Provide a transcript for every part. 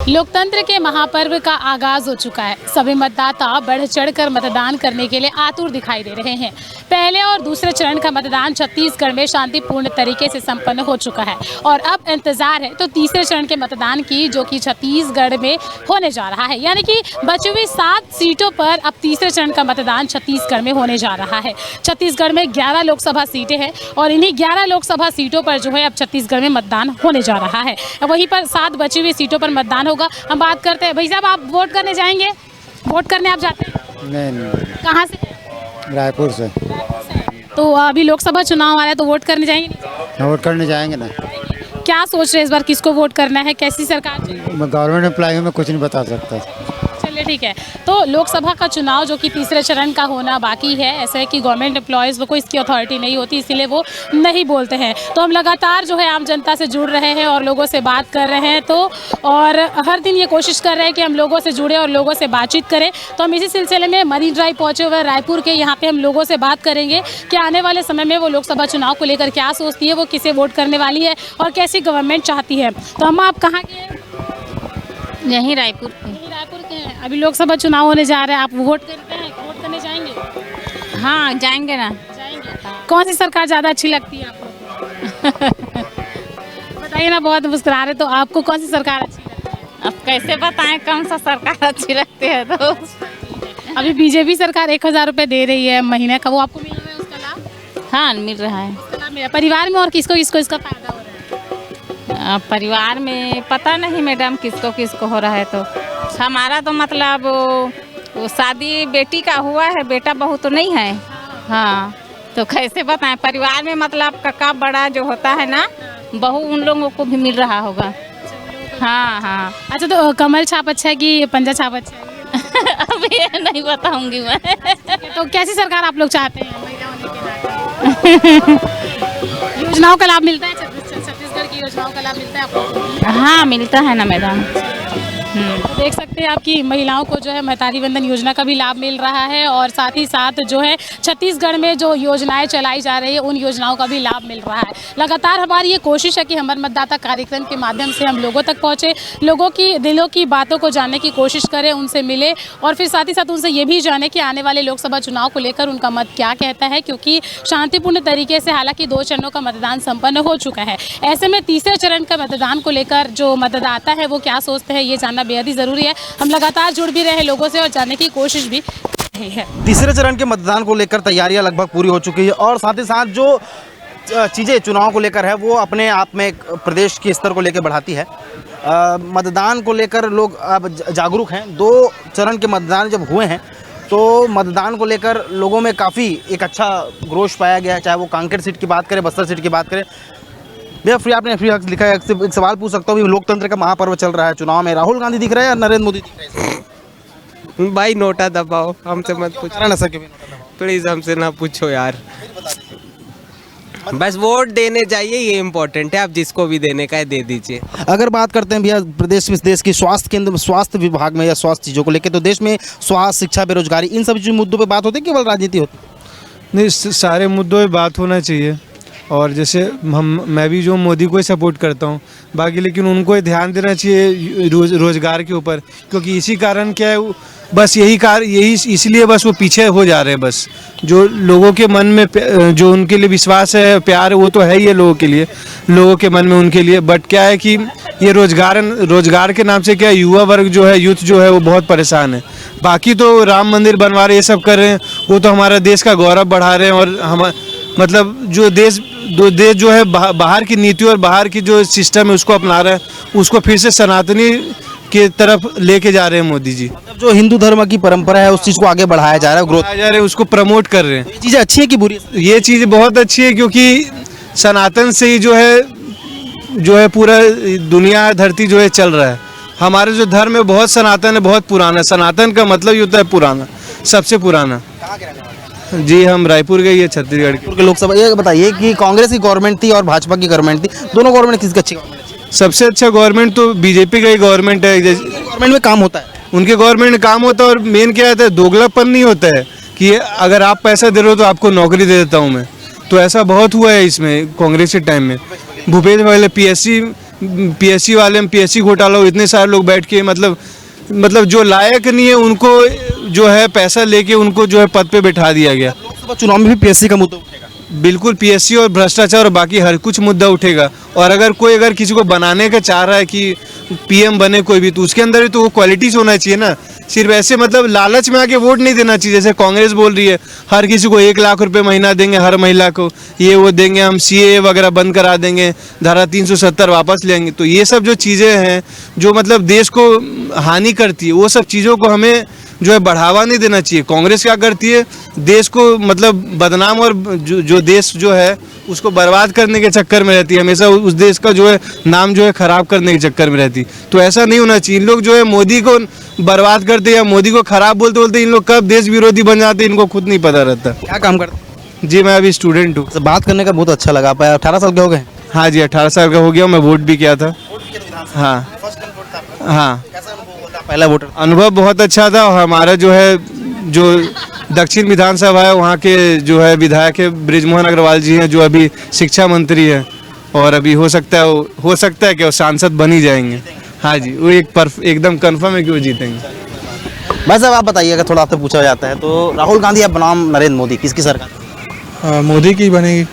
लोकतंत्र के महापर्व का आगाज हो चुका है। सभी मतदाता बढ़ चढ़कर मतदान करने के लिए आतुर दिखाई दे रहे हैं। पहले और दूसरे चरण का मतदान छत्तीसगढ़ में शांतिपूर्ण तरीके से संपन्न हो चुका है और अब इंतजार है तो तीसरे चरण के मतदान की, जो कि छत्तीसगढ़ में होने जा रहा है। यानी कि बची हुई 7 सीटों पर अब तीसरे चरण का मतदान छत्तीसगढ़ में होने जा रहा है। छत्तीसगढ़ में 11 लोकसभा सीटें हैं और इन्हीं 11 लोकसभा सीटों पर जो है अब छत्तीसगढ़ में मतदान होने जा रहा है। वहीं पर 7 बची हुई सीटों पर मतदान होगा। हम बात करते हैं, भाई साहब आप वोट करने जाएंगे? वोट करने आप जाते हैं? नहीं। कहाँ से? रायपुर से। तो अभी लोकसभा चुनाव आ रहा है तो वोट करने जाएंगे? वोट करने जाएंगे ना। क्या सोच रहे हैं इस बार, किसको वोट करना है, कैसी सरकार चाहिए? मैं गवर्नमेंट एम्प्लॉय हूँ, मैं कुछ नहीं बता सकता। चलिए ठीक है। तो लोकसभा का चुनाव जो कि तीसरे चरण का होना बाकी है, ऐसा है कि गवर्नमेंट एम्प्लॉयज़ को इसकी अथॉरिटी नहीं होती, इसीलिए वो नहीं बोलते हैं। तो हम लगातार जो है आम जनता से जुड़ रहे हैं और लोगों से बात कर रहे हैं, तो और हर दिन ये कोशिश कर रहे हैं कि हम लोगों से जुड़े और लोगों से बातचीत करें। तो हम इसी सिलसिले में मरीन ड्राइव पहुँचे हुए रायपुर के, यहाँ पर हम लोगों से बात करेंगे कि आने वाले समय में वो लोकसभा चुनाव को लेकर क्या सोचती है, वो किसे वोट करने वाली है और कैसी गवर्नमेंट चाहती है। तो हम आप कहाँ के हैं? यहीं रायपुर के। रायपुर के हैं। अभी लोकसभा चुनाव होने जा रहे हैं, आप वोट करते हैं, वोट करने जाएंगे? हाँ जाएंगे ना। जाएंगे। कौन सी सरकार ज़्यादा अच्छी लगती है आपको? बताइए ना, बहुत मुस्कुरा रहे, तो आपको कौन सी सरकार अच्छी लगती है? अब कैसे बताएं कौन सा सरकार अच्छी लगती है? तो अभी बीजेपी सरकार 1000 रुपये दे रही है महीने का, वो आपको मिल रहा है उसका लाभ? हाँ मिल रहा है। उसका लाभ मिल रहा है। परिवार में और किसको किसको इसका फायदा हो रहा है? परिवार में पता नहीं मैडम किसको किसको हो रहा है। तो हमारा तो मतलब वो शादी बेटी का हुआ है, बेटा बहू तो नहीं है। हाँ तो कैसे बताएं, परिवार में मतलब काका बड़ा जो होता है ना, बहू उन लोगों को भी मिल रहा होगा। हाँ हाँ। अच्छा, तो कमर छाप अच्छा है कि पंजा छाप अच्छा है? अभी ये नहीं बताऊंगी मैं। तो कैसी सरकार आप लोग चाहते हैं महिला होने के नाते? योजनाओं का लाभ मिलता है? छत्तीसगढ़ की योजनाओं का लाभ मिलता है आपको? हाँ मिलता है ना मैडम। तो देख सकते हैं आपकी महिलाओं को जो है महतारी वंदन योजना का भी लाभ मिल रहा है और साथ ही साथ जो है छत्तीसगढ़ में जो योजनाएं चलाई जा रही है उन योजनाओं का भी लाभ मिल रहा है। लगातार हमारी ये कोशिश है कि हमारे मतदाता कार्यक्रम के माध्यम से हम लोगों तक पहुँचे, लोगों की दिलों की बातों को जानने की कोशिश करें, उनसे मिले और फिर साथ ही साथ उनसे ये भी जाने कि आने वाले लोकसभा चुनाव को लेकर उनका मत क्या कहता है, क्योंकि शांतिपूर्ण तरीके से हालांकि 2 चरणों का मतदान संपन्न हो चुका है। ऐसे में तीसरे चरण का मतदान को लेकर जो मतदाता है वो क्या सोचते हैं, ये जानना बेहद ही ज़रूरी है। हम लगातार जुड़ भी रहे लोगों से और जानने की कोशिश भी कर रहे हैं। तीसरे चरण के मतदान को लेकर तैयारियां लगभग पूरी हो चुकी है और साथ ही साथ जो चीज़ें चुनाव को लेकर है वो अपने आप में प्रदेश के स्तर को लेकर बढ़ाती है। मतदान को लेकर लोग अब जागरूक हैं। 2 चरण के मतदान जब हुए हैं तो मतदान को लेकर लोगों में काफ़ी एक अच्छा ग्रोश पाया गया है, चाहे वो कांकेर सीट की बात करें, बस्तर सीट की बात करें। भैया आपने फ्री हक लिखा है, एक सवाल पूछ सकता हूँ, लोकतंत्र का महापर्व चल रहा है, चुनाव में राहुल गांधी दिख रहे हैं या नरेंद्र मोदी दिख रहे हैं? भाई नोटा दबाओ, हमसे मत पूछो प्लीज, हमसे ना पूछो यार। बस वोट देने जाइए, ये इम्पोर्टेंट है, आप जिसको भी देने का है दे दीजिए। अगर बात करते हैं भैया देश की स्वास्थ्य केंद्र, स्वास्थ्य विभाग में या स्वास्थ्य चीज़ों को लेकर, तो देश में स्वास्थ्य, शिक्षा, बेरोजगारी, इन सभी मुद्दों पे बात होती है, केवल राजनीति होती है? नहीं, सारे मुद्दों पे बात होना चाहिए। और जैसे मैं भी जो मोदी को ही सपोर्ट करता हूँ, बाकी लेकिन उनको ही ध्यान देना चाहिए रोज़गार के ऊपर, क्योंकि इसी कारण क्या है, बस यही इसलिए बस वो पीछे हो जा रहे हैं। बस जो लोगों के मन में जो उनके लिए विश्वास है, प्यार है, वो तो है ही है लोगों के लिए, लोगों के मन में उनके लिए। बट क्या है कि ये रोजगार के नाम से क्या है, युवा वर्ग जो है, यूथ जो है वो बहुत परेशान है। बाकी तो राम मंदिर बनवा रहे, ये सब कर रहे हैं, वो तो हमारा देश का गौरव बढ़ा रहे हैं। और हम मतलब जो देश जो है बाहर की नीति और बाहर की जो सिस्टम है उसको अपना रहे हैं, उसको फिर से सनातनी के तरफ लेके जा रहे हैं मोदी जी। मतलब जो हिंदू धर्म की परंपरा है उस चीज़ को आगे बढ़ाया जा रहा है, ग्रोथ बढ़ाया जा रहा है, उसको प्रमोट कर रहे हैं। ये चीज़ें अच्छी है कि बुरी? ये चीज़ बहुत अच्छी है, क्योंकि सनातन से ही जो है पूरा दुनिया धरती जो है चल रहा है। हमारे जो धर्म है बहुत सनातन है, बहुत पुराना। सनातन का मतलब ये होता है पुराना, सबसे पुराना। जी हम रायपुर गए, ये छत्तीसगढ़ के लोकसभा। ये बताइए कि कांग्रेस की गवर्नमेंट थी और भाजपा की गवर्नमेंट थी, दोनों गवर्नमेंट किसकी अच्छी गवर्नमेंट है? सबसे अच्छा गवर्नमेंट तो बीजेपी का ही गवर्नमेंट है। गवर्नमेंट में काम होता है, उनके गवर्नमेंट में काम होता है। और मेन क्या होता है, दोगलापन नहीं होता है कि अगर आप पैसा दे रहे हो तो आपको नौकरी दे देता हूँ मैं। तो ऐसा बहुत हुआ है इसमें कांग्रेस के टाइम में। भूपेश बघेल PSC पीएससी वाले में पीएससी घोटाला हो, इतने सारे लोग बैठ के मतलब जो लायक नहीं है उनको जो है पैसा लेके उनको जो है पद पे बैठा दिया गया। लोकसभा चुनाव में भी पीएससी का मुद्दा उठेगा। बिल्कुल पीएससी और भ्रष्टाचार और बाकी हर कुछ मुद्दा उठेगा। और अगर किसी को बनाने का चाह रहा है कि पीएम बने कोई भी, तो उसके अंदर भी तो वो क्वालिटीज होना चाहिए ना। सिर्फ ऐसे मतलब लालच में आके वोट नहीं देना चाहिए। जैसे कांग्रेस बोल रही है हर किसी को 1 लाख रुपए महीना देंगे, हर महिला को ये वो देंगे, हम सीए वगैरह बंद करा देंगे, धारा 370 वापस लेंगे। तो ये सब जो चीज़ें हैं जो मतलब देश को हानि करती है, वो सब चीज़ों को हमें जो है बढ़ावा नहीं देना चाहिए। कांग्रेस क्या करती है, देश को मतलब बदनाम और जो देश जो है उसको बर्बाद करने के चक्कर में रहती है, हमेशा उस देश का जो है नाम जो है खराब करने के चक्कर में रहती। तो ऐसा नहीं होना चाहिए। इन लोग जो है मोदी को बर्बाद करते या मोदी को खराब बोलते बोलते इन लोग कब देश विरोधी बन जाते इनको खुद नहीं पता रहता। क्या काम करते? जी मैं अभी स्टूडेंट हूँ। बात करने का बहुत अच्छा लगा। 18 साल के हो गए? हाँ जी 18 साल का हो गया। मैं वोट भी किया था। हाँ हाँ पहला वोटर। अनुभव बहुत अच्छा था। और हमारा जो है जो दक्षिण विधानसभा है वहाँ के जो है विधायक है बृजमोहन अग्रवाल जी हैं, जो अभी शिक्षा मंत्री हैं और अभी हो सकता है कि वो सांसद बन ही जाएंगे। हाँ जी वो एकदम कंफर्म है कि वो जीतेंगे। भाई साहब आप बताइए, अगर थोड़ा आपसे पूछा जाता है तो राहुल गांधी या बनाम नरेंद्र मोदी, किसकी सरकार? मोदी की बनेगी।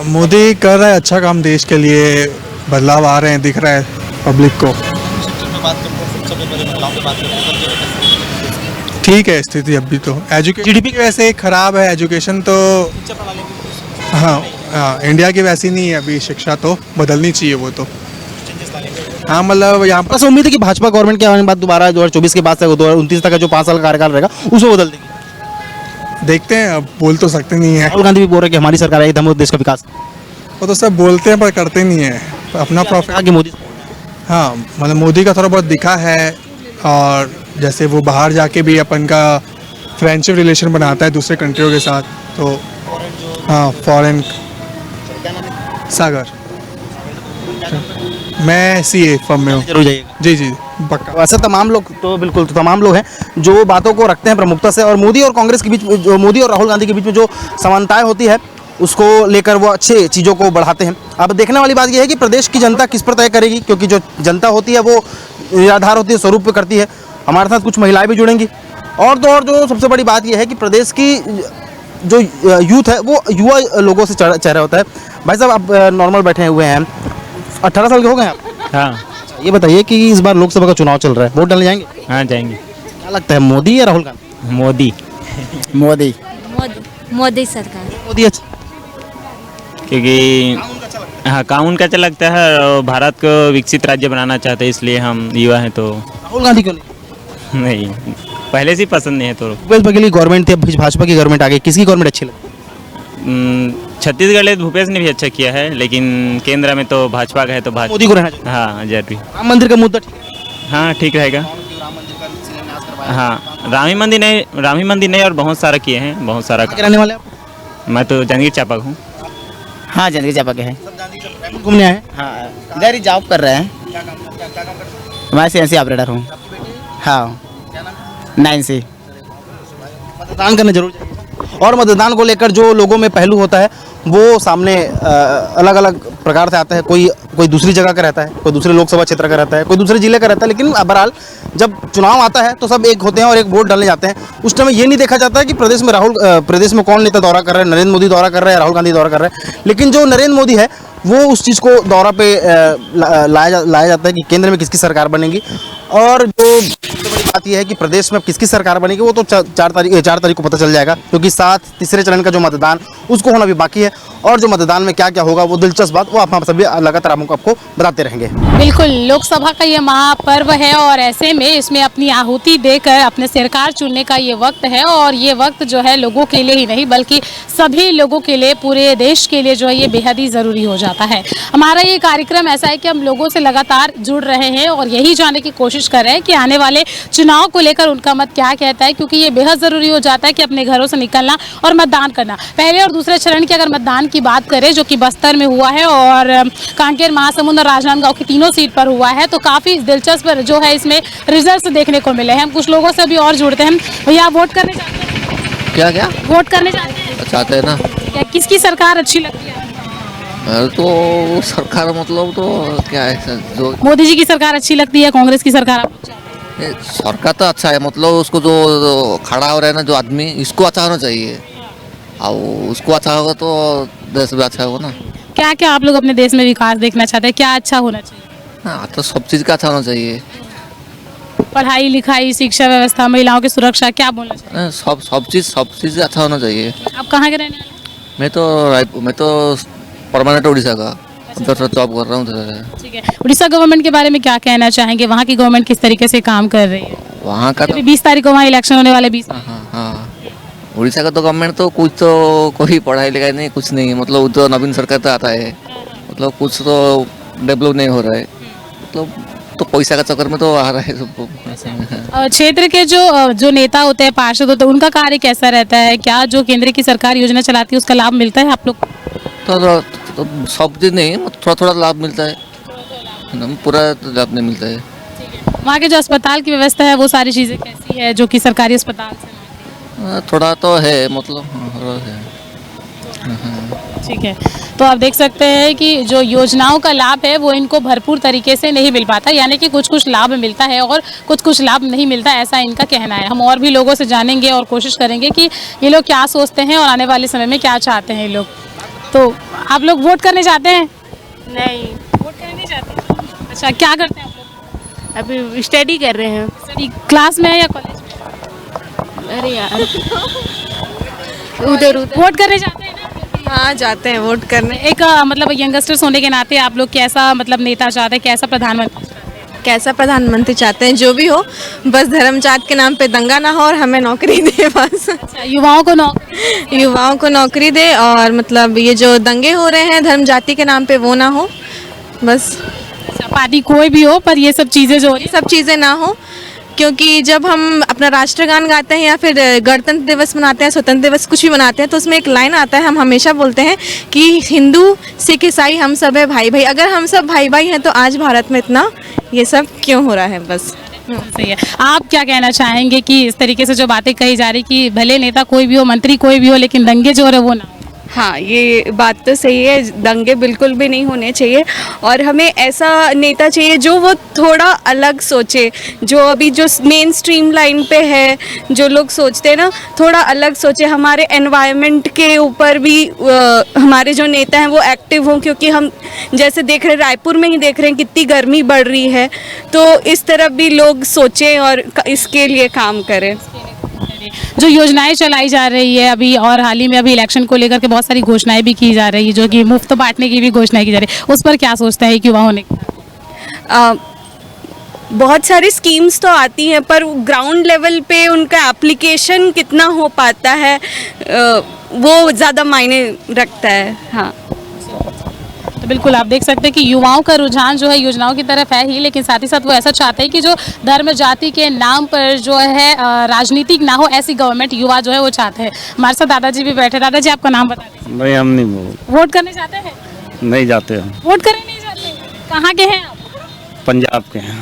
मोदी कर रहा है अच्छा काम देश के लिए, बदलाव आ रहे हैं, दिख रहा है पब्लिक को। ठीक है स्थिति अभी तो जीडीपी की वैसे खराब है, एजुकेशन तो हाँ इंडिया की वैसी नहीं है अभी। शिक्षा तो बदलनी चाहिए वो तो। हाँ मतलब यहाँ बस उम्मीद है कि भाजपा गवर्नमेंट के आने के बाद दोबारा 2024 के बाद से 2029 तक का जो 5 साल का कार्यकाल रहेगा उसको बदल देंगे। देखते हैं, अब बोल तो सकते नहीं है। राहुल गांधी भी बोल रहे हैं कि हमारी सरकार आई हम देश का विकास। वो तो सब बोलते हैं पर करते नहीं है अपना प्रॉफिट। आगे मोदी हाँ मतलब मोदी का थोड़ा बहुत दिखा है। और जैसे वो बाहर जाके भी अपन का फ्रेंडशिप रिलेशन बनाता है दूसरे कंट्रियों के साथ। तो हाँ फॉरेन सागर मैं सीए फर्म में हूँ। जरूर जाइएगा। जी जी पक्का। वैसे तमाम लोग तो बिल्कुल तमाम लोग हैं जो बातों को रखते हैं प्रमुखता से, और मोदी और कांग्रेस के बीच जो मोदी और राहुल गांधी के बीच में जो समानताएं होती है उसको लेकर वो अच्छे चीज़ों को बढ़ाते हैं। अब देखने वाली बात यह है कि प्रदेश की जनता किस पर तय करेगी, क्योंकि जो जनता होती है वो आधार होती है, स्वरूप पे करती है। हमारे साथ कुछ महिलाएं भी जुड़ेंगी। और जो सबसे बड़ी बात यह है कि प्रदेश की जो यूथ है वो युवा लोगों से चेहरा होता है। भाई साहब आप नॉर्मल बैठे हुए हैं, 18 साल के हो गए आप? हाँ। ये बताइए कि इस बार लोकसभा का चुनाव चल रहा है, वोट डालने जाएंगे? हाँ जाएंगे। क्या लगता है, मोदी या राहुल गांधी? मोदी। मोदी। मोदी सरकार। मोदी अच्छा, क्योंकि हाँ कानून का अच्छा लगता है और भारत को विकसित राज्य बनाना चाहते हैं, इसलिए हम युवा हैं। तो राहुल गांधी क्यों नहीं? नहीं पहले से ही पसंद नहीं है। तो भूपेश बघेल की गवर्नमेंट थी, अब भाजपा की गवर्नमेंट आ गई, किसकी गवर्नमेंट अच्छी लगती है? छत्तीसगढ़ में भूपेश ने भी अच्छा किया है, लेकिन केंद्र में तो भाजपा का है तो भाजपा मोदी को रहना चाहिए। हाँ जरूरी। राम मंदिर का मुद्दा ठीक है? हाँ ठीक रहेगा। हाँ रामी मंदिर नहीं और बहुत सारा किए हैं, बहुत सारा। कहाँ के रहने वाले आप? मैं तो जांजगीर चांपा हूँ। हाँ जांजगीर चांपा के हैं। घूमने आए हैं? हाँ इधर ही जॉब कर रहे हैं। मैं सीएनसी ऑपरेटर हूँ। हाँ 9C। मतदान करने जरूर जाइए। और मतदान को लेकर जो लोगों में पहलू होता है वो सामने अलग अलग प्रकार से आता है। कोई दूसरी जगह का रहता है, कोई दूसरे लोकसभा क्षेत्र का रहता है, कोई दूसरे जिले का रहता है, लेकिन बहरहाल जब चुनाव आता है तो सब एक होते हैं और एक वोट डालने जाते हैं। उस टाइम ये नहीं देखा जाता है कि प्रदेश में कौन नेता दौरा कर रहा है, नरेंद्र मोदी दौरा कर रहा है, राहुल गांधी दौरा कर रहा है। लेकिन जो नरेंद्र मोदी है वो उस चीज़ को दौरा पे लाया जाता है कि केंद्र में किसकी सरकार बनेगी। और जो सबसे बड़ी बात यह है कि प्रदेश में किसकी सरकार बनेगी वो तो 4 तारीख को पता चल जाएगा, क्योंकि तीसरे चरण का जो मतदान उसको होना भी बाकी है। और जो मतदान में क्या क्या होगा वो दिलचस्प बात वो आप सभी लगातार आपको बताते रहेंगे। बिल्कुल, लोकसभा का ये महापर्व है और ऐसे में इसमें अपनी आहुति देकर अपने सरकार चुनने का ये वक्त है। और ये वक्त जो है लोगों के लिए ही नहीं बल्कि सभी लोगों के लिए, पूरे देश के लिए जो है ये बेहद ही ज़रूरी हो जाता है। हमारा ये कार्यक्रम ऐसा है कि हम लोगों से लगातार जुड़ रहे हैं और यही जानने की कोशिश कर रहे हैं कि आने वाले चुनाव को लेकर उनका मत क्या कहता है, क्योंकि ये बेहद ज़रूरी हो जाता है कि अपने घरों से निकलना और मतदान करना। पहले और दूसरे चरण की अगर मतदान की बात करें जो कि बस्तर में हुआ है और कांकेर, महासमुंद और राजनांदगांव की तीनों सीट पर हुआ है, तो काफ़ी दिलचस्प जो है इसमें रिजल्ट्स देखने को मिले हैं। हम कुछ लोगों से भी और जुड़ते हैं। भैया वोट करने चाहते हैं? क्या वोट करने चाहते हैं ना? क्या किसकी सरकार अच्छी लगती है? तो सरकार मतलब तो क्या है सर, जो मोदी जी की सरकार अच्छी लगती है, कांग्रेस की सरकार आप चाहते हैं? सरकार तो अच्छा है, मतलब उसको जो खड़ा हो रहा है ना जो आदमी, इसको अच्छा होना चाहिए और उसको अच्छा होगा तो देश भी अच्छा होगा ना। क्या क्या आप लोग अपने देश में विकास देखना चाहते हैं, क्या अच्छा होना चाहिए? हाँ तो सब चीज़ का अच्छा होना चाहिए। पढ़ाई लिखाई, शिक्षा व्यवस्था, महिलाओं की सुरक्षा, क्या बोलना चाहिए? सब चीज़ अच्छा होना चाहिए। आप कहाँ के रहने वाले हैं? मैं तो परमानेंट उड़ीसा का जॉब कर रहा हूँ। ठीक है, उड़ीसा गवर्नमेंट के बारे में क्या कहना चाहेंगे? वहाँ की गवर्नमेंट किस तरीके से काम कर रही है? वहाँ का तो 20 तारीख को वहाँ इलेक्शन होने वाले 20। हाँ उड़ीसा का तो गवर्नमेंट तो कुछ तो कोई पढ़ाई लिखाई नहीं, कुछ नहीं, मतलब तो नवीन सरकार तो आता है, मतलब कुछ तो डेवलप नहीं हो रहा है, मतलब तो पैसा का चक्कर में तो आ रहा है सबको। क्षेत्र के जो नेता होते हैं, पार्षद होते हैं, उनका कार्य कैसा रहता है? क्या जो केंद्र की सरकार योजना चलाती है उसका लाभ मिलता है आप लोग? तो सब चीज़ नहीं, थोड़ा थोड़ा लाभ मिलता है, पूरा लाभ नहीं मिलता है। वहाँ के जो अस्पताल की व्यवस्था है वो सारी चीज़ें कैसी है जो कि सरकारी अस्पताल से? थोड़ा तो है, मतलब है। ठीक है, तो आप देख सकते हैं कि जो योजनाओं का लाभ है वो इनको भरपूर तरीके से नहीं मिल पाता, यानी कि कुछ कुछ लाभ मिलता है और कुछ कुछ लाभ नहीं मिलता, ऐसा इनका कहना है। हम और भी लोगों से जानेंगे और कोशिश करेंगे कि ये लोग क्या सोचते हैं और आने वाले समय में क्या चाहते हैं ये लोग। तो आप लोग वोट करने जाते हैं? नहीं, वोट करने नहीं जाते? अच्छा, क्या करते हैं आप लोग? अभी स्टडी कर रहे हैं। स्टडी क्लास में है या कॉलेज में? अरे यार उधर वोट करने जाते हैं ना? हाँ जाते हैं वोट करने। एक मतलब यंगस्टर्स होने के नाते आप लोग कैसा मतलब नेता चाहते हैं, कैसा प्रधानमंत्री चाहते हैं? कैसा प्रधानमंत्री चाहते हैं? जो भी हो, बस धर्म जात के नाम पे दंगा ना हो और हमें नौकरी दे बस। अच्छा, युवाओं को नौकरी दे और मतलब ये जो दंगे हो रहे हैं धर्म जाति के नाम पे वो ना हो बस। अच्छा, पार्टी कोई भी हो पर ये सब चीज़ें जो हो रही सब चीज़ें ना हो, क्योंकि जब हम अपना राष्ट्रगान गाते हैं या फिर गणतंत्र दिवस मनाते हैं, स्वतंत्र दिवस कुछ भी मनाते हैं, तो उसमें एक लाइन आता है, हम हमेशा बोलते हैं कि हिंदू सिख ईसाई हम सब है भाई भाई। अगर हम सब भाई भाई हैं तो आज भारत में इतना ये सब क्यों हो रहा है? बस सही है। आप क्या कहना चाहेंगे कि इस तरीके से जो बातें कही जा रही कि भले नेता कोई भी हो, मंत्री कोई भी हो, लेकिन दंगे जो हो रहे वो ना? हाँ, ये बात तो सही है, दंगे बिल्कुल भी नहीं होने चाहिए और हमें ऐसा नेता चाहिए जो वो थोड़ा अलग सोचे, जो अभी जो मेन स्ट्रीम लाइन पे है जो लोग सोचते हैं ना, थोड़ा अलग सोचे। हमारे एनवायरनमेंट के ऊपर भी हमारे जो नेता हैं वो एक्टिव हों, क्योंकि हम जैसे देख रहे हैं रायपुर में ही देख रहे हैं कितनी गर्मी बढ़ रही है, तो इस तरफ भी लोग सोचें और इसके लिए काम करें। जो योजनाएं चलाई जा रही है अभी और हाल ही में अभी इलेक्शन को लेकर के बहुत सारी घोषणाएं भी की जा रही है, जो कि मुफ्त बांटने की भी घोषणाएं की जा रही है, उस पर क्या सोचते हैं युवा होने की? बहुत सारी स्कीम्स तो आती हैं पर ग्राउंड लेवल पे उनका एप्लीकेशन कितना हो पाता है वो ज़्यादा मायने रखता है। हाँ, तो बिल्कुल आप देख सकते हैं कि युवाओं का रुझान जो है योजनाओं की तरफ है ही, लेकिन साथ ही साथ वो ऐसा चाहते हैं कि जो धर्म जाति के नाम पर जो है राजनीतिक ना हो, ऐसी गवर्नमेंट युवा जो है वो चाहते हैं। हमारे साथ दादाजी भी बैठे। दादाजी आपका नाम बता दीजिए। नहीं, हम नहीं वोट करने जाते हैं? नहीं जाते हम। वोट करने नहीं जाते? कहाँ के हैं आप? पंजाब के हैं।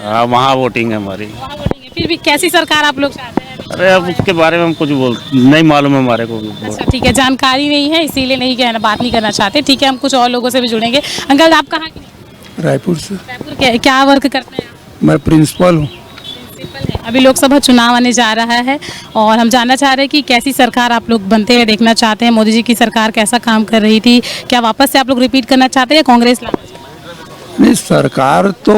हाँ, वहाँ वोटिंग है हमारी। वहाँ वोटिंग है। फिर भी कैसी सरकार आप लोग चाहते हैं? अरे अब उसके बारे में हम कुछ नहीं मालूम है हमारे को भी। अच्छा ठीक है, जानकारी नहीं है इसीलिए नहीं कहना, बात नहीं करना चाहते। ठीक है, हम कुछ और लोगों से भी जुड़ेंगे। अंकल आप कहाँ के? रायपुर से। रायपुर क्या वर्क करते हैं आप? मैं प्रिंसिपल हूँ। अभी लोकसभा चुनाव आने जा रहा है और हम जानना चाह रहे हैं कि कैसी सरकार आप लोग बनते हुए देखना चाहते हैं। मोदी जी की सरकार कैसा काम कर रही थी, क्या वापस से आप लोग रिपीट करना चाहते हैं या कांग्रेस लाना चाहते हैं? नहीं, सरकार तो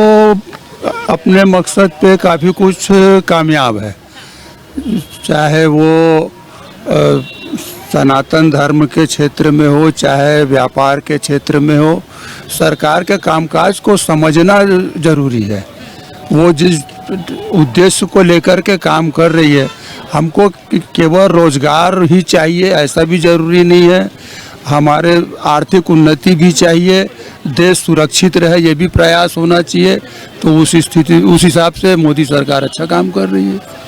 अपने मकसद पे काफ़ी कुछ कामयाब है, चाहे वो सनातन धर्म के क्षेत्र में हो चाहे व्यापार के क्षेत्र में हो। सरकार के कामकाज को समझना जरूरी है, वो जिस उद्देश्य को लेकर के काम कर रही है। हमको केवल रोजगार ही चाहिए ऐसा भी जरूरी नहीं है, हमारे आर्थिक उन्नति भी चाहिए, देश सुरक्षित रहे ये भी प्रयास होना चाहिए। तो उस हिसाब से मोदी सरकार अच्छा काम कर रही है।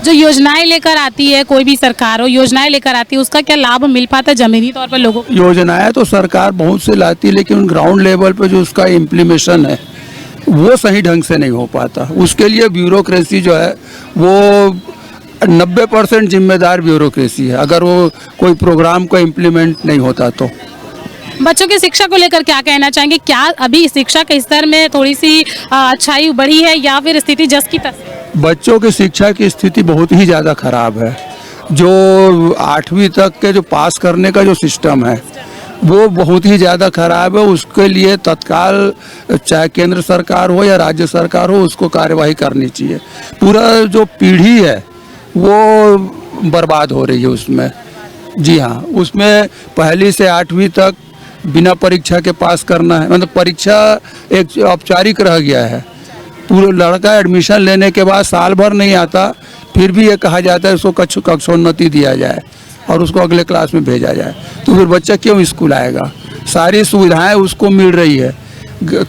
जो योजनाएं लेकर आती है, कोई भी सरकार हो योजनाएं लेकर आती है, उसका क्या लाभ मिल पाता है जमीनी तौर पर लोगों को? योजनाएं तो सरकार बहुत से लाती है, लेकिन ग्राउंड लेवल पे जो उसका इम्प्लीमेशन है वो सही ढंग से नहीं हो पाता। उसके लिए ब्यूरोक्रेसी जो है वो 90% जिम्मेदार ब्यूरोक्रेसी है, अगर वो कोई प्रोग्राम को इम्प्लीमेंट नहीं होता तो। बच्चों की शिक्षा को लेकर क्या कहना चाहेंगे? क्या अभी शिक्षा के स्तर में थोड़ी सी अच्छाई बढ़ी है या फिर स्थिति जस की तस? बच्चों की शिक्षा की स्थिति बहुत ही ज़्यादा खराब है। जो 8वीं तक के जो पास करने का जो सिस्टम है वो बहुत ही ज़्यादा खराब है। उसके लिए तत्काल चाहे केंद्र सरकार हो या राज्य सरकार हो उसको कार्यवाही करनी चाहिए। पूरा जो पीढ़ी है वो बर्बाद हो रही है उसमें। जी हाँ, उसमें पहली से 8वीं तक बिना परीक्षा के पास करना है, मतलब परीक्षा एक औपचारिक रह गया है। पूरा लड़का एडमिशन लेने के बाद साल भर नहीं आता, फिर भी ये कहा जाता है उसको कक्षोन्नति दिया जाए और उसको अगले क्लास में भेजा जाए। तो फिर बच्चा क्यों स्कूल आएगा? सारी सुविधाएं उसको मिल रही है,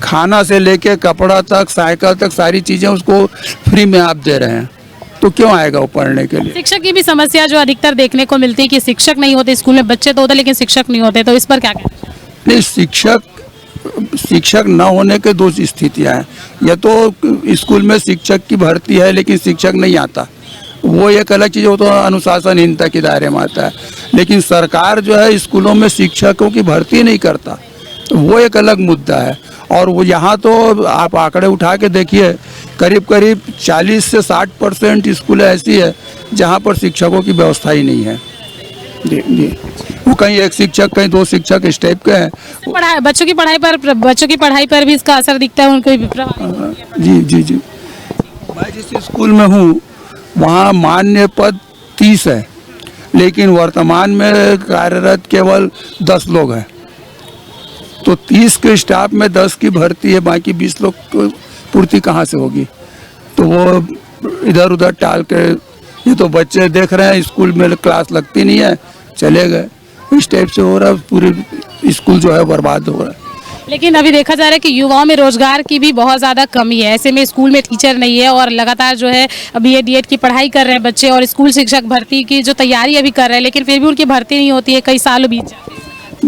खाना से लेके कपड़ा तक, साइकिल तक, सारी चीज़ें उसको फ्री में आप दे रहे हैं, तो क्यों आएगा वो पढ़ने के लिए? शिक्षक की भी समस्या जो अधिकतर देखने को मिलती है कि शिक्षक नहीं होते स्कूल में, बच्चे तो होते लेकिन शिक्षक नहीं होते, तो इस पर क्या कहना? नहीं, शिक्षक न होने के दो स्थितियाँ हैं। या तो स्कूल में शिक्षक की भर्ती है लेकिन शिक्षक नहीं आता, वो एक अलग चीज़, वो तो अनुशासनहीनता के दायरे में आता है। लेकिन सरकार जो है स्कूलों में शिक्षकों की भर्ती नहीं करता, वो एक अलग मुद्दा है। और वो यहाँ तो आप आंकड़े उठा के देखिए, करीब करीब 40 से 60% स्कूल ऐसी है जहाँ पर शिक्षकों की व्यवस्था ही नहीं है। जी, वो कहीं एक शिक्षक कहीं 2 शिक्षक इस टाइप के हैं। बच्चों की पढ़ाई पर भी इसका असर दिखता है, उनको भी प्रभावित। जी, मैं जिस स्कूल में हूँ वहाँ मान्य पद 30 है, लेकिन वर्तमान में कार्यरत केवल 10 लोग हैं। तो 30 के स्टाफ में 10 की भर्ती है, बाकी 20 लोग को पूर्ति कहाँ से होगी? तो वो इधर उधर टाल के, ये तो बच्चे देख रहे हैं स्कूल में क्लास लगती नहीं है, चले गए, इस टाइप से हो रहा है। पूरी स्कूल जो है बर्बाद हो रहा है। लेकिन अभी देखा जा रहा है कि युवाओं में रोजगार की भी बहुत ज़्यादा कमी है। ऐसे में स्कूल में टीचर नहीं है और लगातार जो है BA DED की पढ़ाई कर रहे हैं बच्चे और स्कूल शिक्षक भर्ती की जो तैयारी अभी कर रहे हैं, लेकिन फिर भी उनकी भर्ती नहीं होती है, कई सालों बीत जाते हैं।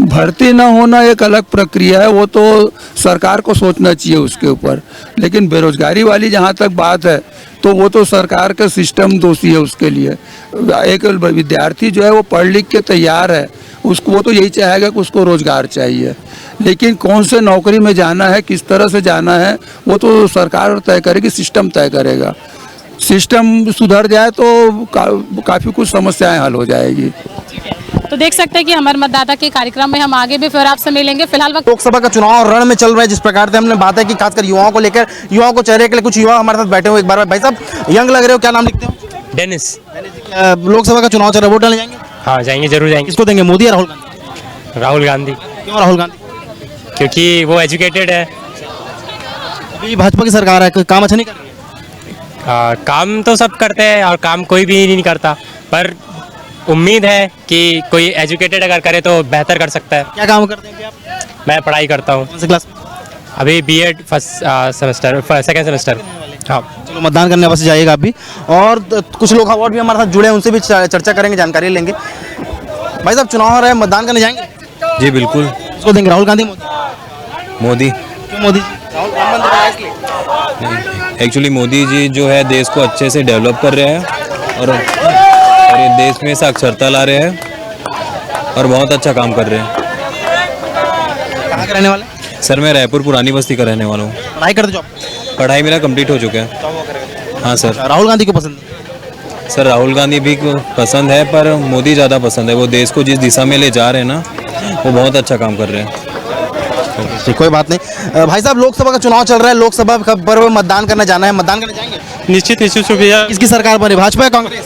भर्ती ना होना एक अलग प्रक्रिया है, वो तो सरकार को सोचना चाहिए उसके ऊपर। लेकिन बेरोजगारी वाली जहाँ तक बात है तो वो तो सरकार का सिस्टम दोषी है उसके लिए। एक विद्यार्थी जो है वो पढ़ लिख के तैयार है, उसको वो तो यही चाहेगा कि उसको रोजगार चाहिए, लेकिन कौन से नौकरी में जाना है, किस तरह से जाना है, वो तो सरकार तय करेगी, सिस्टम तय करेगा। सिस्टम सुधर जाए तो काफ़ी कुछ समस्याएं हल हो जाएगी। तो देख सकते हैं कि हमारे मतदाता के कार्यक्रम में हम आगे भी फिर आपसे मिलेंगे। फिलहाल वक्त लोकसभा का चुनाव रण में चल रहा है, जिस प्रकार से हमने बात है कि खासकर युवाओं को लेकर, युवाओं को चेहरे के लिए कुछ युवा हमारे साथ बैठे हुए। एक बार भाई साहब, यंग लग रहे हो, क्या नाम लिखते हो? डेनिस। लोकसभा का चुनाव चल रहा है, वोट डालने जाएंगे? हाँ जाएंगे, जरूर जाएंगे। किसको देंगे, मोदी या राहुल गांधी? राहुल गांधी। क्यों राहुल गांधी? क्योंकि वो एजुकेटेड है। अभी भाजपा की सरकार है, कोई काम अच्छा नहीं कर रही है? काम तो सब करते हैं और काम कोई भी नहीं करता, पर उम्मीद है कि कोई एजुकेटेड अगर करे तो बेहतर कर सकता है। क्या काम करते हैं आप? मैं पढ़ाई करता हूँ। कौन सी क्लास में? अभी B.Ed सेकेंड सेमेस्टर। हाँ, चलो मतदान करने वापस जाइएगा आप भी। और कुछ लोग और भी हमारे साथ जुड़े हैं, उनसे भी चर्चा करेंगे, जानकारी लेंगे। भाई साहब, चुनाव हो रहा है, मतदान करने जाएंगे? जी बिल्कुल। किसको देंगे, राहुल गांधी मोदी? मोदी। क्यों मोदी? राम मंदिर बनाया इसलिए? एक्चुअली मोदी जी जो है देश को अच्छे से डेवलप कर रहे हैं और ये देश में साक्षरता ला रहे हैं और बहुत अच्छा काम कर रहे हैं। कहाँ के रहने वाले? सर मैं रायपुर पुरानी बस्ती का रहने वाला हूँ। पढ़ाई करते जॉब? पढ़ाई मेरा कंप्लीट हो चुका है। हाँ सर। राहुल गांधी को पसंद है? सर राहुल गांधी भी पसंद है, पर मोदी ज़्यादा पसंद है। वो देश को जिस दिशा में ले जा रहे हैं ना, वो बहुत अच्छा काम कर रहे हैं। कोई बात नहीं। भाई साहब, लोकसभा का चुनाव चल रहा है, लोकसभा पर मतदान करने जाना है, मतदान करने जाएंगे? निश्चित भैया। किसकी सरकार बने, भाजपा या कांग्रेस?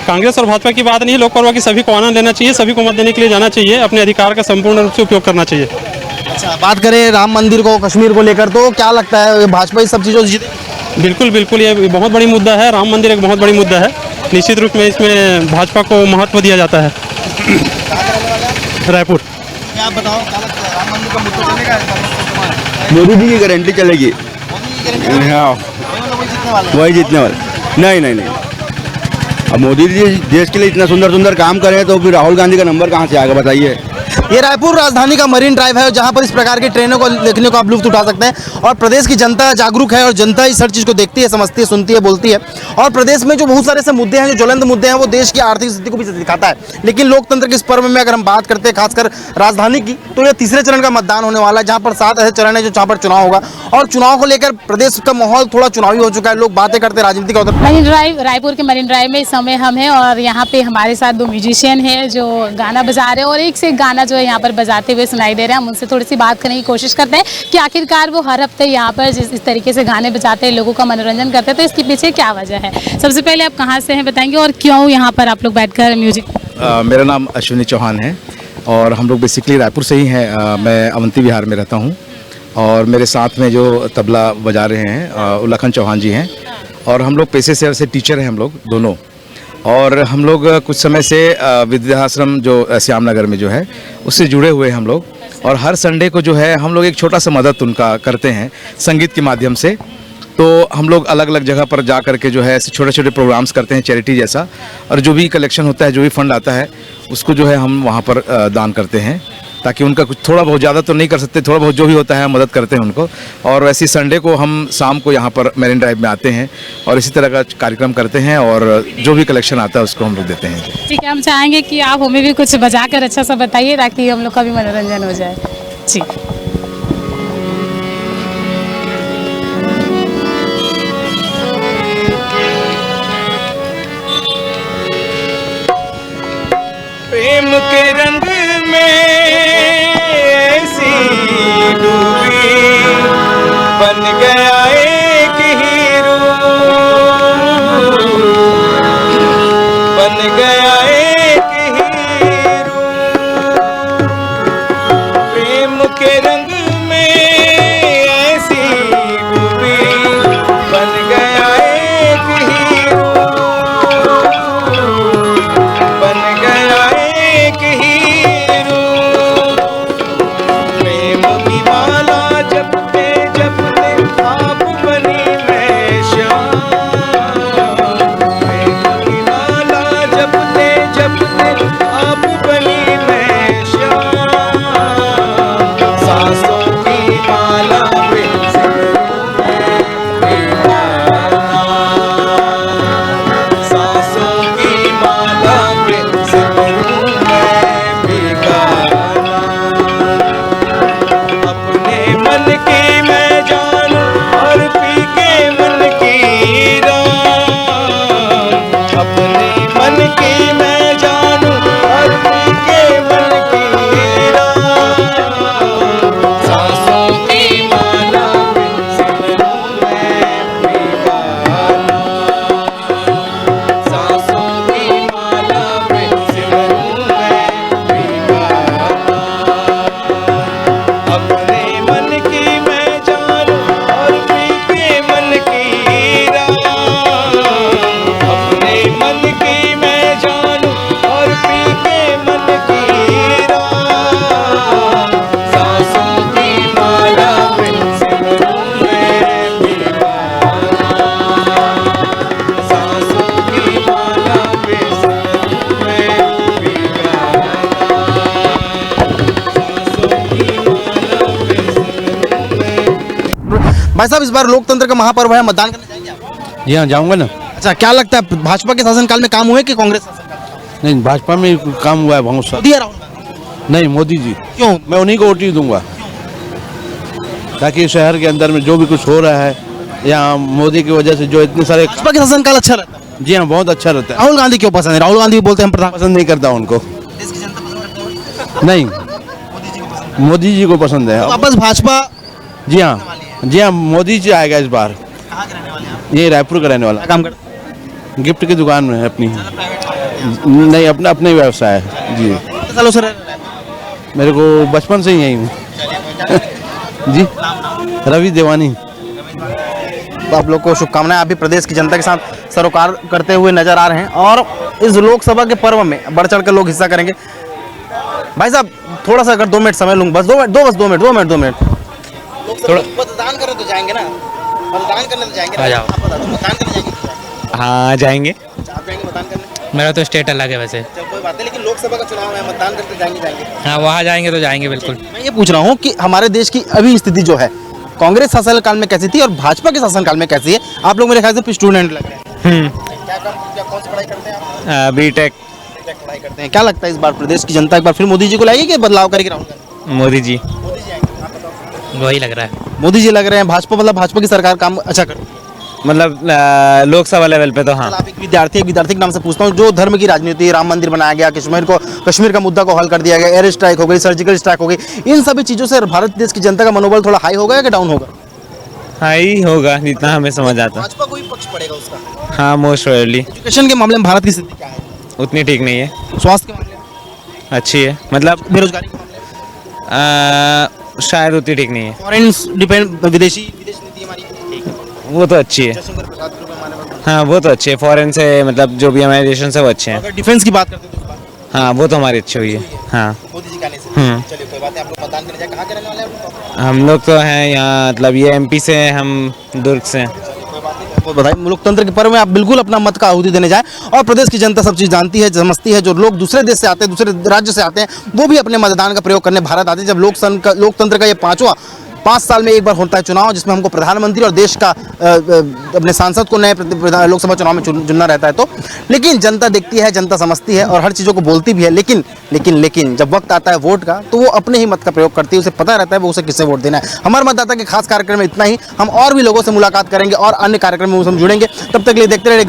कांग्रेस और भाजपा की बात नहीं है, लोकसभा की सभी को आनंद लेना चाहिए, सभी को मत देने के लिए जाना चाहिए, अपने अधिकार का संपूर्ण रूप से उपयोग करना चाहिए। अच्छा, बात करें राम मंदिर को, कश्मीर को लेकर, तो क्या लगता है भाजपा इस सब चीज़ों से जीते? बिल्कुल, ये बहुत बड़ी मुद्दा है। राम मंदिर एक बहुत बड़ी मुद्दा है, निश्चित रूप में इसमें भाजपा को महत्व दिया जाता है। रायपुर। आप बताओ, क्या लगता है राम मंदिर का मुद्दा चलेगा? मोदी जी की गारंटी चलेगी। हाँ, वही जीतने वाले। नहीं, अब मोदी जी देश के लिए इतना सुंदर काम करें तो फिर राहुल गांधी का नंबर कहाँ से आएगा, बताइए। ये रायपुर राजधानी का मरीन ड्राइव है, जहां पर इस प्रकार की ट्रेनों को देखने को आप लुत्फ उठा सकते हैं। और प्रदेश की जनता जागरूक है और जनता इस हर चीज़ को देखती है, समझती है, सुनती है, बोलती है। और प्रदेश में जो बहुत सारे ऐसे मुद्दे हैं, जो ज्वलंत मुद्दे हैं, वो देश की आर्थिक स्थिति को भी दिखाता है। लेकिन लोकतंत्र के इस पर्व में अगर हम बात करते हैं खासकर राजधानी की, तो यह तीसरे चरण का मतदान होने वाला है, जहाँ पर 7 ऐसे चरण है जहाँ पर चुनाव होगा। और चुनाव को लेकर प्रदेश का माहौल थोड़ा चुनावी हो चुका है, लोग बातें करते राजनीति का। मरीन ड्राइव, रायपुर के मरीन ड्राइव में इस समय हम हैं और यहाँ पे हमारे साथ 2 म्यूजिशियन हैं जो गाना बजा रहे हैं और एक से एक गाना जो है यहाँ पर बजाते हुए सुनाई दे रहे हैं। हम उनसे थोड़ी सी बात करने की कोशिश करते हैं कि आखिरकार वो हर हफ्ते यहाँ पर इस तरीके से गाने बजाते हैं, लोगों का मनोरंजन करते हैं, तो इसके पीछे क्या वजह है। सबसे पहले आप कहाँ से हैं बताएंगे और क्यों यहाँ पर आप लोग बैठकर म्यूजिक। मेरा नाम अश्विनी चौहान है और हम लोग बेसिकली रायपुर से ही हैं। मैं अवंती विहार में रहता हूँ और मेरे साथ में जो तबला बजा रहे हैं उल्लखन चौहान जी हैं। और हम लोग पेशे से ऐसे टीचर हैं हम लोग दोनों। और हम लोग कुछ समय से विद्याश्रम जो श्यामनगर में जो है उससे जुड़े हुए हैं हम लोग। और हर संडे को जो है हम लोग एक छोटा सा मदद उनका करते हैं संगीत के माध्यम से। तो हम लोग अलग अलग जगह पर जा करके जो है ऐसे छोटे छोटे प्रोग्राम्स करते हैं, चैरिटी जैसा। और जो भी कलेक्शन होता है, जो भी फंड आता है, उसको जो है हम वहाँ पर दान करते हैं, ताकि उनका कुछ थोड़ा बहुत, ज़्यादा तो नहीं कर सकते, थोड़ा बहुत जो भी होता है मदद करते हैं उनको। और वैसे संडे को हम शाम को यहाँ पर मरीन ड्राइव में आते हैं और इसी तरह का कार्यक्रम करते हैं और जो भी कलेक्शन आता है उसको हम लोग देते हैं। ठीक है, हम चाहेंगे कि आप हमें भी कुछ बजा कर अच्छा सा बताइए ताकि हम लोग का भी मनोरंजन हो जाए जी। प्रेम के रंग में ऐसी डूबी बन गया एक हीरो, बन गया एक हीरो। प्रेम के रंग में ऐसी डूबी बन गया एक हीरो, बन गया एक हीरो। प्रेम की माला जपते जपते आप बनी मैं श्याम। प्रेम की माला जपते जपते आप बनी मैं श्याम। सांसों की माला पे सिमरूं मैं बेगाना, सांसों की माला पे सिमरूं मैं बेगाना। अपने मन की मैं जानूं और पी के मन की राम। अपने मन की मैं जानूं और पी के मन की राम। सांसों की माला पे सिमरूं मैं बेगाना, सांसों की माला पे सिमरूं मैं बेगाना। अपने मन की मैं जानूं और पी के मन की राम। अपने मन की मैं जानूं और पी के मन की राम। सांसों की माला पे सिमरूं मैं बेगाना, सांसों की माला पे सिमरूं मैं बेगाना, सांसों की माला पे सिमरूं मैं। भाई साहब, इस बार लोकतंत्र का महापर्व है, मतदान करने जाएंगे आप? जी हाँ, जाऊँगा ना। अच्छा, क्या लगता है भाजपा के शासनकाल में काम हुए कि कांग्रेस शासनकाल? नहीं, भाजपा में काम हुआ है बहुत सारा। मोदी या राहुल गांधी? नहीं, मोदी जी। क्यों? मैं उन्हीं को वोट ही दूंगा, ताकि शहर के अंदर में जो भी कुछ हो रहा है, यहाँ मोदी की वजह से जो इतने सारे। भाजपा के शासनकाल अच्छा रहता है? जी हाँ, बहुत अच्छा रहता है। राहुल गांधी क्यों पसंद है? राहुल गांधी भी बोलते हैं हम प्रधान। पसंद नहीं करता उनको। देश की जनता पसंद करते हैं? नहीं, मोदी जी को पसंद है। वापस भाजपा? जी हाँ, जी हाँ, मोदी जी आएगा इस बार। ये रायपुर का रहने वाला। काम करता गिफ्ट की दुकान में है अपनी। नहीं, अपना अपना ही व्यवसाय है जी। कितने सालों से रह रहे हैं? मेरे को बचपन से ही यही हूँ जी। रवि देवानी। तो आप लोग को शुभकामनाएं। आप भी प्रदेश की जनता के साथ सरोकार करते हुए नजर आ रहे हैं और इस लोकसभा के पर्व में बढ़ चढ़ कर लोग हिस्सा करेंगे। भाई साहब, थोड़ा सा अगर 2 मिनट समय लूँगा, बस 2 मिनट। थोड़ा मतदान करने तो जाएंगे ना? मतदान करने तो जाएंगे ना? आ जाओ। आप बता दो, मतदान करने जाएंगे? हाँ, जाएंगे। आप जाएंगे मतदान करने? मेरा तो स्टेट अलग है वैसे। चल कोई बात नहीं, लेकिन लोकसभा का चुनाव है, मतदान करते जाएंगे? हाँ, वहाँ जाएंगे तो जाएंगे बिल्कुल। मैं ये पूछ रहा हूँ कि हमारे देश की अभी स्थिति जो है, कांग्रेस शासनकाल में कैसी थी और भाजपा के शासनकाल में कैसी है? आप लोग मेरे ख्याल से स्टूडेंट लग रहे हैं। क्या कौन सी पढ़ाई करते हैं आप? बीटेक। पढ़ाई करते हैं। क्या लगता है इस बार प्रदेश की जनता एक बार फिर मोदी जी को लाएगी कि बदलाव करेगी राहुल गांधी? मोदी जी। वही लग रहा है। मोदी जी लग रहे हैं। भाजपा मतलब भाजपा की सरकार काम अच्छा करती है। मतलब लोकसभा लेवल पे तो हाँ। आप एक विद्यार्थी के नाम से पूछता हूँ, जो धर्म की राजनीति, राम मंदिर बनाया गया, कश्मीर का मुद्दा को हल कर दिया गया, एयर स्ट्राइक हो गई, सर्जिकल स्ट्राइक हो गई, इन सभी चीज़ों से भारत देश की जनता का मनोबल थोड़ा हाई होगा या डाउन होगा? हाई होगा जितना हमें समझ आता है। भाजपा को ही पक्ष पड़ेगा उसका। हाँ, मोस्ट प्रोबेबली। एजुकेशन के मामले में भारत की स्थिति क्या है? उतनी ठीक नहीं है। स्वास्थ्य के मामले में अच्छी है, मतलब बेरोजगारी के मामले में शायद उतनी ठीक नहीं है। फॉरेन डिपेंड विदेश नीति हमारी वो तो अच्छी है। हाँ, वो तो अच्छी है। फॉरेन से मतलब जो भी हमारे देशों से वो अच्छे हैं। अगर डिफेंस की बात करते हैं तो हाँ, वो तो हमारी अच्छी हुई है। हाँ, मोदी जी के आने से। चलिए कोई बात नहीं, आप लोग मतदान करने जाए, कहाँ के रहने वाले हैं? हम लोग तो हैं यहाँ, मतलब ये एमपी से हैं, हम दुर्ग से हैं। बताइए, लोकतंत्र के पर्व में आप बिल्कुल अपना मत का आहुति देने जाएं और प्रदेश की जनता सब चीज़ जानती है, समझती है। जो लोग दूसरे देश से आते हैं, दूसरे राज्य से आते हैं, वो भी अपने मतदान का प्रयोग करने भारत आते हैं। जब लोकतंत्र का ये 5 साल में एक बार होता है चुनाव, जिसमें हमको प्रधानमंत्री और देश का अपने सांसद को नए लोकसभा चुनाव में चुनना रहता है। तो लेकिन जनता देखती है, जनता समझती है और हर चीज़ों को बोलती भी है। लेकिन जब वक्त आता है वोट का, तो वो अपने ही मत का प्रयोग करती है। उसे पता रहता है वो उसे किससे वोट देना है। हमारे मतदाता के खास कार्यक्रम में इतना ही। हम और भी लोगों से मुलाकात करेंगे और अन्य कार्यक्रम में हम जुड़ेंगे। तब तक के लिए देखते रहिए।